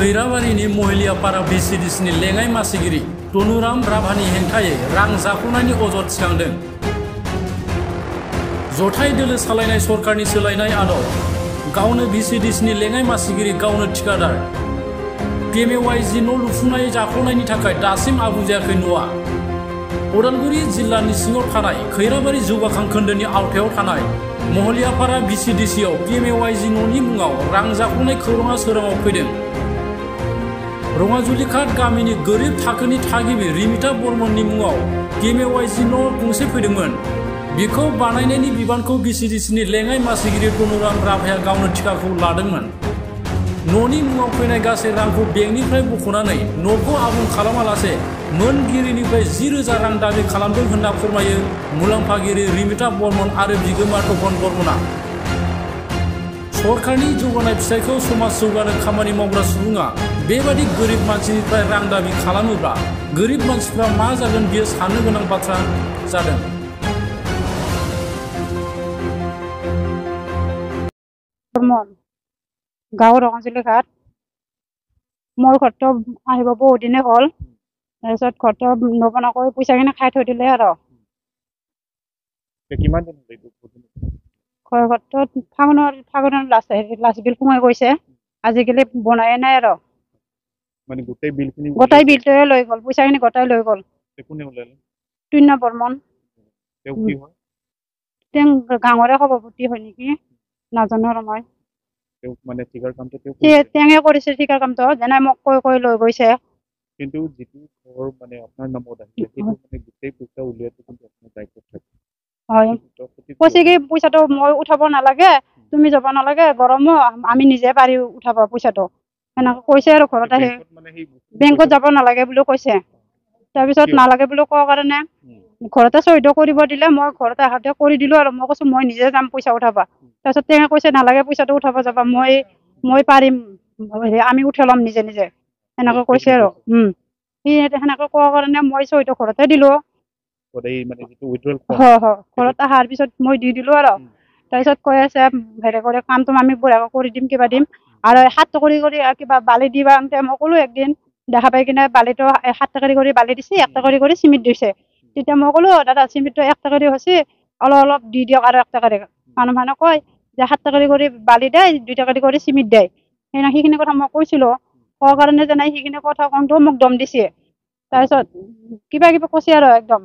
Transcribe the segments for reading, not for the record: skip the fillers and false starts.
खैराबारिनि महिलियापारा VCDCनि लेङाइ मासिगिरि तनुराम राभानि हेंथायै रां जाख'नायनि अजद थिखांदों। जथाय दोलो सालायनाय सरकारनि सोलायनाय आदब, गावनो VCDCनि लेङाइ मासिगिरि गावनो ठिकादार। PMAYG न' लुफुंनाय जाख'नायनि थाखाय दासिम आबुं जायाखै न'आ। उदालगुरि जिल्लानि सिङाव थानाय खैराबारि जौगाखां खोन्दोनि आवथायाव थानाय महिलियापारा VCDCआव PMAYG न'नि मुङाव रां जाख'नाय खौराङा सोराङाव फैदों। रङाजुलिघाट गामिनि गोरिब थाखोनि थागिबि रिमिता बर्मननि मुङाव PMAYG न' गंसे फैदोंमोन। बिखौ बानायनायनि बिबानखौ VCDCनि लेङाइ मासिगिरि तनुराम राभाया गावनो थिकाखौ लादोंमोन। न'नि मुङाव फैनाय गासै रांखौ बेंकनिफ्राय बख'नानै न'खौ आबुं खालामालासे मोनगिरिनिफ्राय 10,000 रां दाबि खालामदों होनना फोरमायो मुलाम्फागिरि रिमिता बर्मन आरो बिगोमा तपन बर्मना। सरकारनि जौगानाय फिथाइखौ समाज जौगानो खामानि मावग्रा सुबुङा बेबादि गोरिब मानसिनिफ्राय रां दाबि खालामोब्ला गोरिब मानसिफ्रा मा जागोन बियो साननो गोनां बाथ्रा जादों। गाঁও ৰঙাজুলিঘাট মোৰ ঘৰটো আহিব বহুত দিনে হ'ল। তাৰপিছত ঘৰটো নবনাকৈ পইচাখিনি খাই থৈ দিলে আৰু ঘৰটোত ফাগুনৰ লাষ্ট বিল সোমাই গৈছে। আজিকালি বনাই নাই আৰু গোটাই বিলটোৱে লৈ গ'ল, পইচাখিনি গোটাই লৈ গ'ল। তুন্য বৰ্মন তেওঁ গাঁৱৰে সভাপতি হয় নেকি নাজানো আৰু মই। তেওঁহে কৰিছে ঠিকাৰ কামটো, যেনে মোক কৈ কৈ লৈ গৈছে। কিন্তু যিটো ঘৰ মানে আপোনাৰ নামত আহিলে সেইটো মানে গোটেই পইচা উলিয়াটো কিন্তু আপোনাৰ দায়িত্ব থাকে। হয়, কৈছে কি পইচাটো মই উঠাব নালাগে, তুমি যাব নালাগে, গৰমো আমি নিজে পাৰি উঠাব পইচাটো সেনেকে কৈছে আৰু ঘৰত আহি। বেংকত যাব নালাগে বুলিও কৈছে। তাৰপিছত নালাগে বুলি কোৱাৰ কাৰণে ঘৰতে চহীটো কৰিব দিলে, মই ঘৰতে আহোঁতে কৰি দিলোঁ আৰু মই কৈছোঁ মই নিজে যাম পইচা উঠাবা। তাৰপিছত তেওঁ কৈছে নালাগে পইচাটো উঠাব যাবা, মই পাৰিম, আমি উঠাই ল'ম নিজে নিজে সেনেকে কৈছে আৰু সি সেনেকে কোৱাৰ কাৰণে মই চহীটো ঘৰতে দিলোঁ। ঘৰত অহাৰ পিছত মই দি দিলোঁ আৰু তাৰপিছত কৈ আছে হেৰি কৰি কামটো আমি বঢ়িয়াকৈ কৰি দিম, কিবা দিম আৰু 7 টকাৰি কৰি কিবা বালি দিবা। মই ক'লো একদিন দেখা পাই কিনে বালিটো 7 টকাৰি কৰি বালি দিছে, 1 টকাৰি কৰি চিমেণ্ট দিছে। তেতিয়া মই ক'লো দাদা চিমেণ্টটো 1 টকাৰি হৈছে, অলপ অলপ দি দিয়ক আৰু 1 টকাৰি। মানুহে কয় যে 7 টকাৰি কৰি বালি দেই, 2 টকাৰি কৰি চিমেণ্ট দেই। সেইখিনি কথা মই কৈছিলোঁ, কোৱাৰ কাৰণে যে নাই সেইখিনি কথা কওঁতেও মোক দম দিছে। তাৰপিছত কিবা কিবি কৈছে আৰু একদম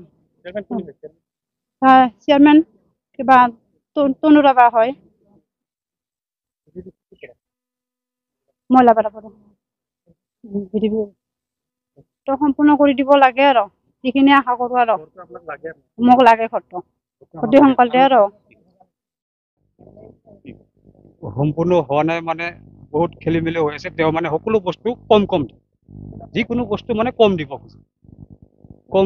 চেয়াৰমেন কিবা তনুৰাবা হয়, মহিলাপাৰা পৰা তো সম্পূৰ্ণ কৰি দিব লাগে আৰু সেইখিনি আশা কৰোঁ আৰু মোক লাগে ঘৰটো অতি সোনকালে আৰু সম্পূৰ্ণ হোৱা নাই মানে বহুত খেলি মেলি হৈ আছে। তেওঁ মানে সকলো বস্তু কম যিকোনো বস্তু মানে কম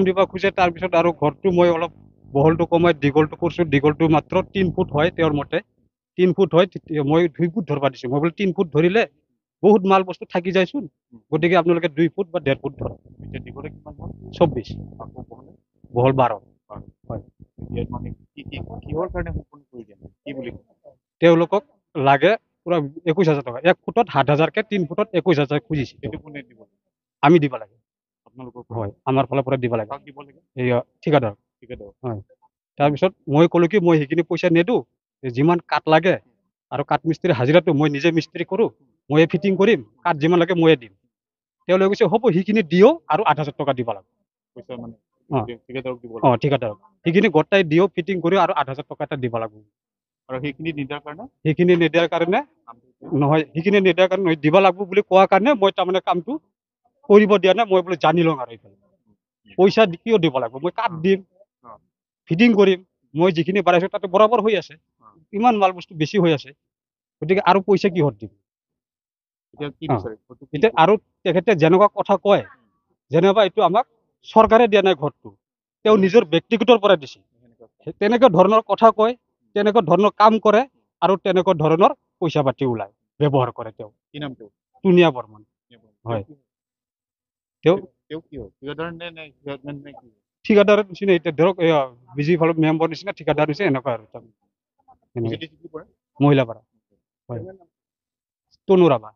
দিব খোজে। তাৰপিছত আৰু ঘৰটো মই অলপ বহলটো কমাই দীঘলটো কৰিছোঁ। দীঘলটো মাত্ৰ 3 ফুট হয়, তেওঁৰ মতে 3 ফুট হয়, মই 2 ফুট ধৰবা দিছোঁ। মই বোলে 3 ফুট ধৰিলে বহুত মাল বস্তু থাকি যায়চোন, গতিকে আপোনালোকে 2 ফুট বা 1.5 ফুট ধৰক। 24 বহল 12 হয়। তেওঁলোকক লাগে পুৰা 21,000 টকা। 1 ফুটত 7,000কে, 3 ফুটত 21,000 খুজিছে। আমি দিব লাগে, হয়, আমাৰ ফালৰ পৰা দিব লাগে ঠিকাদাৰ হয়। তাৰপিছত মই ক'লো কি মই সেইখিনি পইচা নিদিওঁ, যিমান কাঠ লাগে আৰু কাঠ মিস্ত্ৰী হাজিৰাটো মই নিজে মিস্ত্ৰী কৰোঁ, ময়ে ফিটিং কৰিম, কাঠ যিমান লাগে ময়ে দিম। তেওঁলোকে কৈছে হ'ব সেইখিনি দিও আৰু 8,000 টকা দিব লাগে ঠিকাদাৰক। সেইখিনি গোটাই দিও, ফিটিং কৰি আৰু 8,000 টকা এটা দিব লাগিব। আৰু সেইখিনি নিদিয়াৰ কাৰণে নহয়, সেইখিনি নিদিয়াৰ কাৰণে দিব লাগিব বুলি কোৱাৰ কাৰণে মই তাৰমানে কামটো কৰিব দিয়া নাই। মই বোলে জানি লওঁ আৰু এইফালে পইচা কিয় দিব লাগিব, মই কাঠ দিম, ফিটিং কৰিম, মই যিখিনি বাঢ়াইছোঁ তাতে বৰাবৰ হৈ আছে, ইমান মাল বস্তু বেছি হৈ আছে, গতিকে আৰু পইচা কিহত দিম এতিয়া। আৰু তেখেতে যেনেকুৱা কথা কয়, যেনেবা এইটো আমাক চৰকাৰে দিয়া নাই ঘৰটো, তেওঁ নিজৰ ব্যক্তিগতৰ পৰা দিছে, তেনেকুৱা ধৰণৰ কথা কয়, তেনেকুৱা ধৰণৰ কাম কৰে আৰু তেনেকুৱা ধৰণৰ পইচা পাতি ওলায় ব্যৱহাৰ কৰে। তেওঁ তুনিয়া বৰ্মন হয়। তেওঁ ঠিকাদাৰৰ নিচিনা এতিয়া ধৰক বিজি ফালৰ মেম্বাৰ নিচিনা ঠিকাদাৰ হৈছে এনেকুৱা আৰু মহিলাপাৰা হয়। তনুৰাবা।